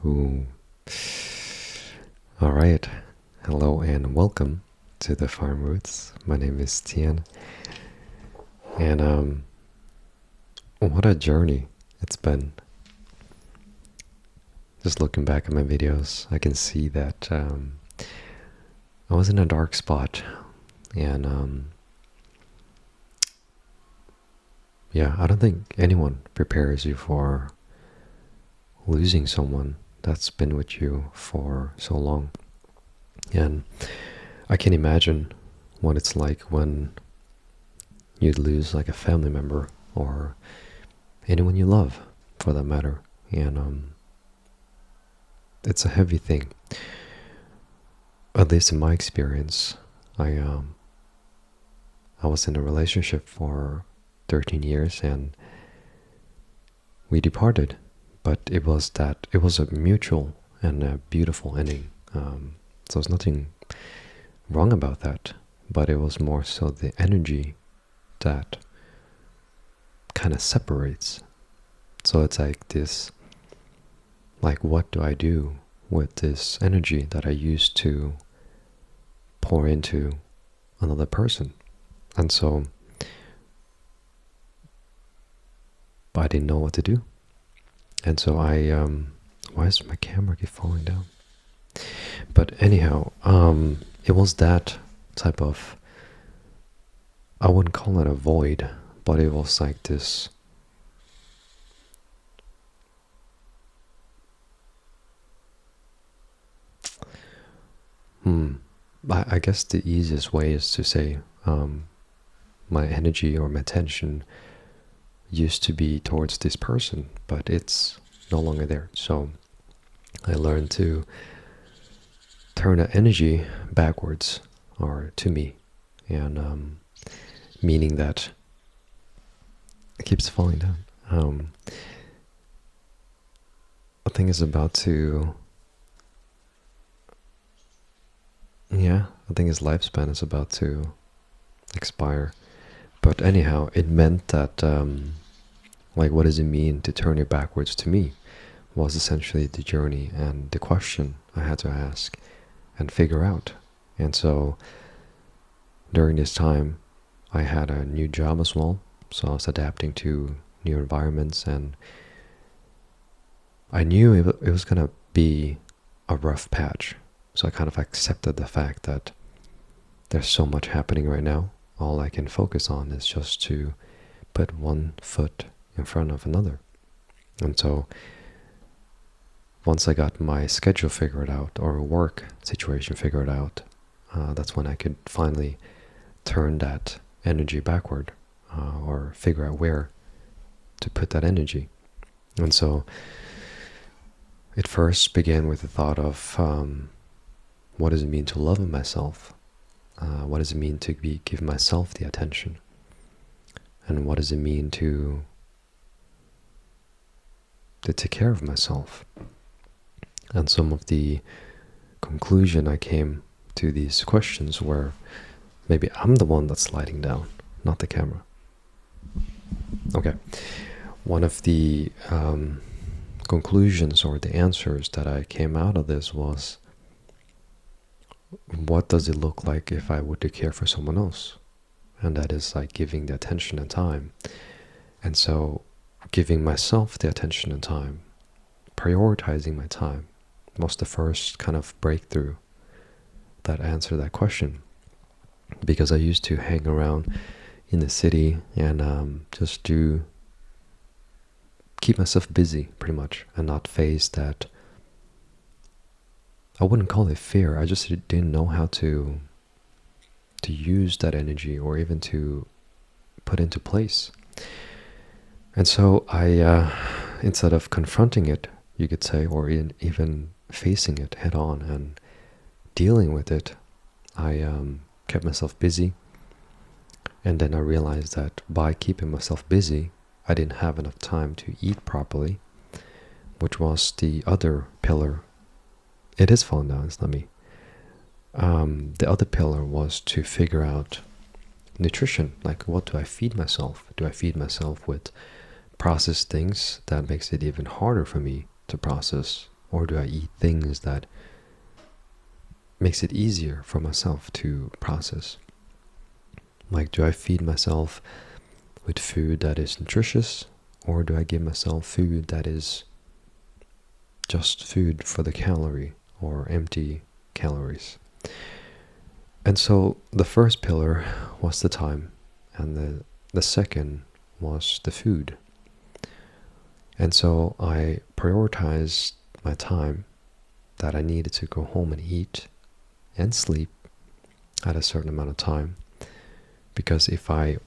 Ooh. All right. Hello and welcome to the Farm Roots. My name is Tian, and what a journey it's been. Just looking back at my videos, I can see that I was in a dark spot, and yeah, I don't think anyone prepares you for losing someone that's been with you for so long. And I can imagine what it's like when you lose like a family member or anyone you love for that matter. And it's a heavy thing. At least in my experience, I was in a relationship for 13 years and we departed, but it was a mutual and a beautiful ending. So there's nothing wrong about that, but it was more so the energy that kind of separates. So it's like this, like what do I do with this energy that I used to pour into another person? And so I didn't know what to do. And so why does my camera keep falling down? But anyhow, it was that type of, I wouldn't call it a void, but it was like this I guess the easiest way is to say my energy or my attention used to be towards this person, but it's no longer there. So I learned to turn that energy backwards or to me, and meaning that it keeps falling down. I think it's about to, I think his lifespan is about to expire. But anyhow, it meant that, like, what does it mean to turn it backwards to me? Was essentially the journey and the question I had to ask and figure out. And so during this time, I had a new job as well. So I was adapting to new environments, and I knew it was going to be a rough patch. So I kind of accepted the fact that there's so much happening right now. All I can focus on is just to put one foot in front of another. And so once I got my schedule figured out or work situation figured out, that's when I could finally turn that energy backward, or figure out where to put that energy. And so it first began with the thought of what does it mean to love myself? What does it mean to give myself the attention? And what does it mean to take care of myself? And some of the conclusion I came to these questions were, maybe I'm the one that's sliding down, not the camera. Okay. One of the conclusions or the answers that I came out of this was, what does it look like if I were to care for someone else? And that is like giving the attention and time. And so giving myself the attention and time, prioritizing my time, was the first kind of breakthrough that answered that question. Because I used to hang around in the city and just keep myself busy pretty much, and not face that, I wouldn't call it fear, I just didn't know how to use that energy or even to put into place. And so I, instead of confronting it, you could say, or even facing it head on and dealing with it, I kept myself busy. And then I realized that by keeping myself busy, I didn't have enough time to eat properly, which was the other pillar. It is falling down, it's not me. The other pillar was to figure out nutrition. Like, what do I feed myself? Do I feed myself with processed things that makes it even harder for me to process? or do I eat things that makes it easier for myself to process? Like, do I feed myself with food that is nutritious, or do I give myself food that is just food for the calorie or empty calories? And so the first pillar was the time, and the second was the food. And so I prioritized my time that I needed to go home and eat and sleep at a certain amount of time, because if I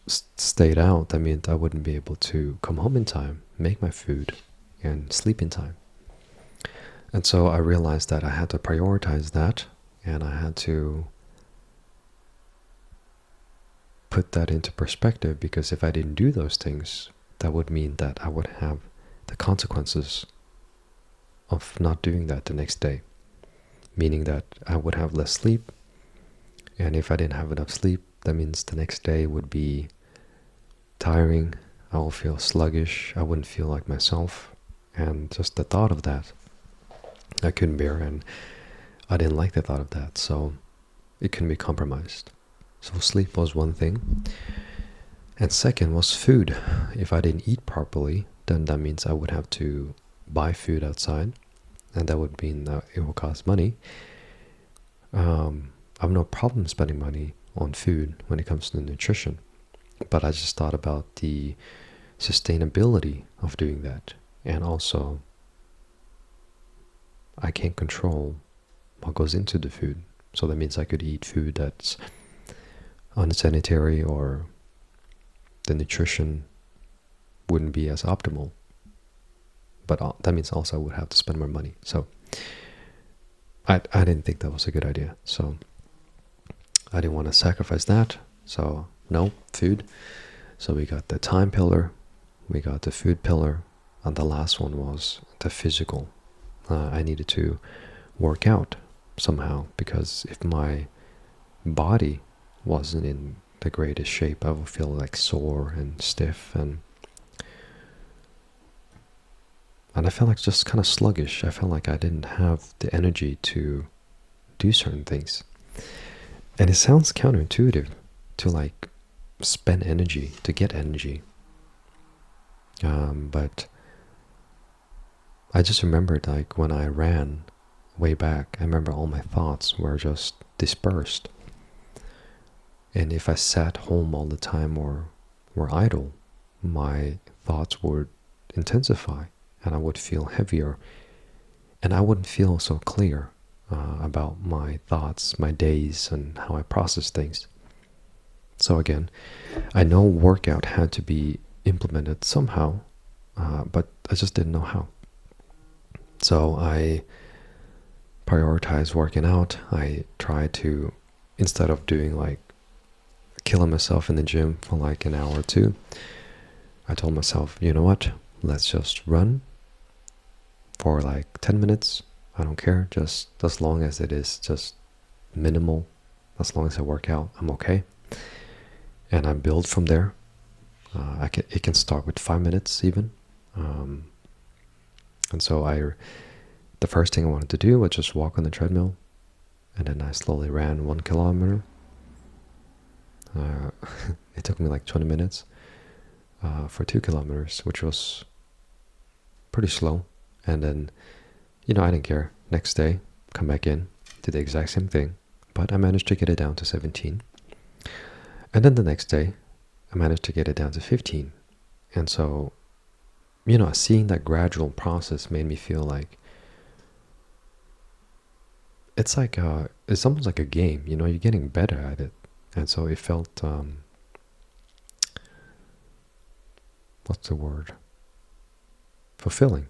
stayed out, that meant I wouldn't be able to come home in time, make my food, and sleep in time. And so I realized that I had to prioritize that, and I had to put that into perspective, because if I didn't do those things, that would mean that I would have the consequences of not doing that the next day, meaning that I would have less sleep, and if I didn't have enough sleep, that means the next day would be tiring. I will feel sluggish. I wouldn't feel like myself, and just the thought of that I couldn't bear, and I didn't like the thought of that, so it couldn't be compromised. So sleep was one thing, and second was food. If I didn't eat properly, then that means I would have to buy food outside, and that would mean that it will cost money. I have no problem spending money on food when it comes to nutrition, but I just thought about the sustainability of doing that, and also I can't control what goes into the food. So that means I could eat food that's unsanitary, or the nutrition wouldn't be as optimal. But that means also I would have to spend more money. So I didn't think that was a good idea. So I didn't want to sacrifice that. So no, food. So we got the time pillar, we got the food pillar, and the last one was the physical. I needed to work out somehow, because if my body wasn't in the greatest shape, I would feel like sore and stiff, and I felt like just kind of sluggish. I felt like I didn't have the energy to do certain things. And it sounds counterintuitive to like spend energy to get energy. But I just remembered, like, when I ran way back, I remember all my thoughts were just dispersed. And if I sat home all the time or were idle, my thoughts would intensify, and I would feel heavier, and I wouldn't feel so clear about my thoughts, my days, and how I process things. So again, I know workout had to be implemented somehow, but I just didn't know how. So I prioritized working out. I tried to, instead of doing like killing myself in the gym for like an hour or two, I told myself, you know what, let's just run for like 10 minutes. I don't care, just as long as it is just minimal, as long as I work out, I'm okay. And I build from there. It can start with 5 minutes even. And so the first thing I wanted to do was just walk on the treadmill, and then I slowly ran 1 kilometer. It took me like 20 minutes for 2 kilometers, which was pretty slow. And then, I didn't care. Next day, come back in, did the exact same thing, but I managed to get it down to 17. And then the next day, I managed to get it down to 15. And so, seeing that gradual process made me feel like it's almost like a game, you're getting better at it. And so it felt, what's the word? Fulfilling.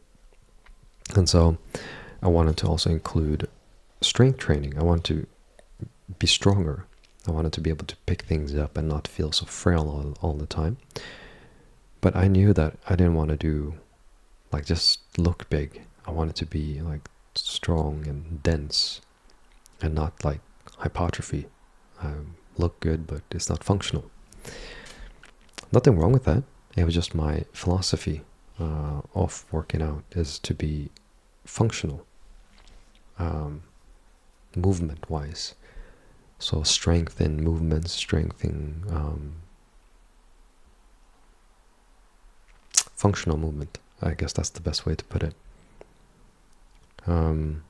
And so I wanted to also include strength training. I wanted to be stronger. I wanted to be able to pick things up and not feel so frail all the time. But I knew that I didn't want to do like just look big. I wanted to be like strong and dense and not like hypertrophy. Look good, but it's not functional. Nothing wrong with that. It was just my philosophy of working out is to be functional, movement-wise. So strength in movement, strength in functional movement. I guess that's the best way to put it. The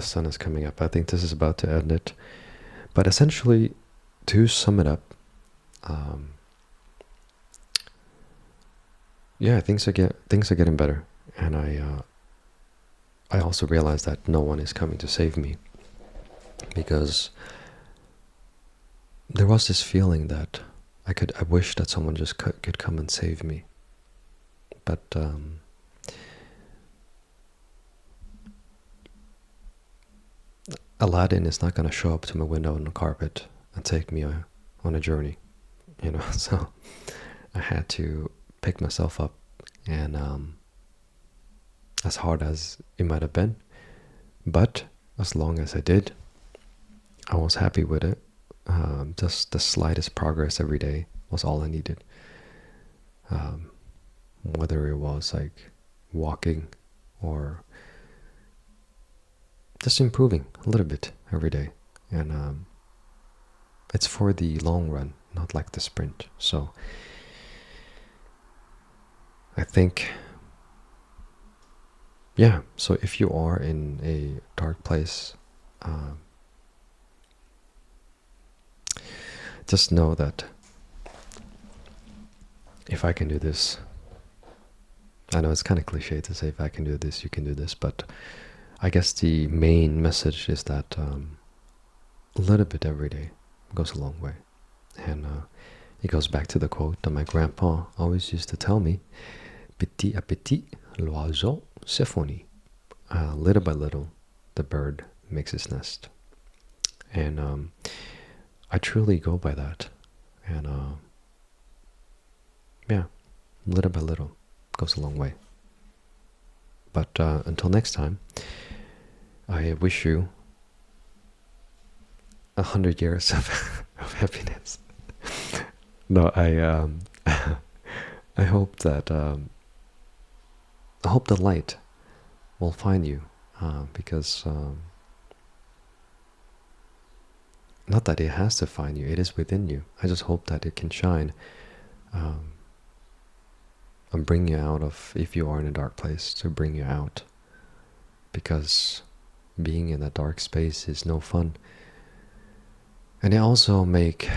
sun is coming up. I think this is about to end it. But essentially, to sum it up, yeah, things are getting better, and I also realized that no one is coming to save me, because there was this feeling that I wish that someone just could come and save me, but Aladdin is not going to show up to my window on the carpet and take me on a journey, So I had to pick myself up, and as hard as it might have been, but as long as I did, I was happy with it. Just the slightest progress every day was all I needed. Whether it was like walking or just improving a little bit every day. And it's for the long run, not like the sprint. So I think, yeah, so if you are in a dark place, just know that if I can do this, I know it's kind of cliche to say if I can do this, you can do this, but I guess the main message is that a little bit every day goes a long way. And it goes back to the quote that my grandpa always used to tell me, petit à petit, l'oiseau se fournit. Little by little, the bird makes its nest. And I truly go by that. And yeah, little by little goes a long way. But until next time, I wish you 100 years of happiness. No, I hope that I hope the light will find you, because not that it has to find you, it is within you. I just hope that it can shine and bring you out of, if you are in a dark place, to bring you out, because being in a dark space is no fun. And it also makes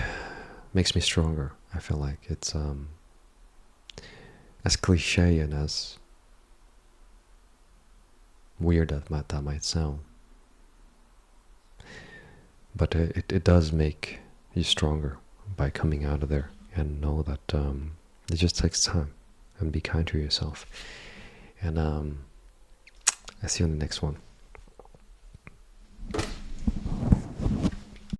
me stronger. I feel like it's as cliche and as weird that might sound, but it does make you stronger by coming out of there, and know that it just takes time, and be kind to yourself. And I see you in the next one.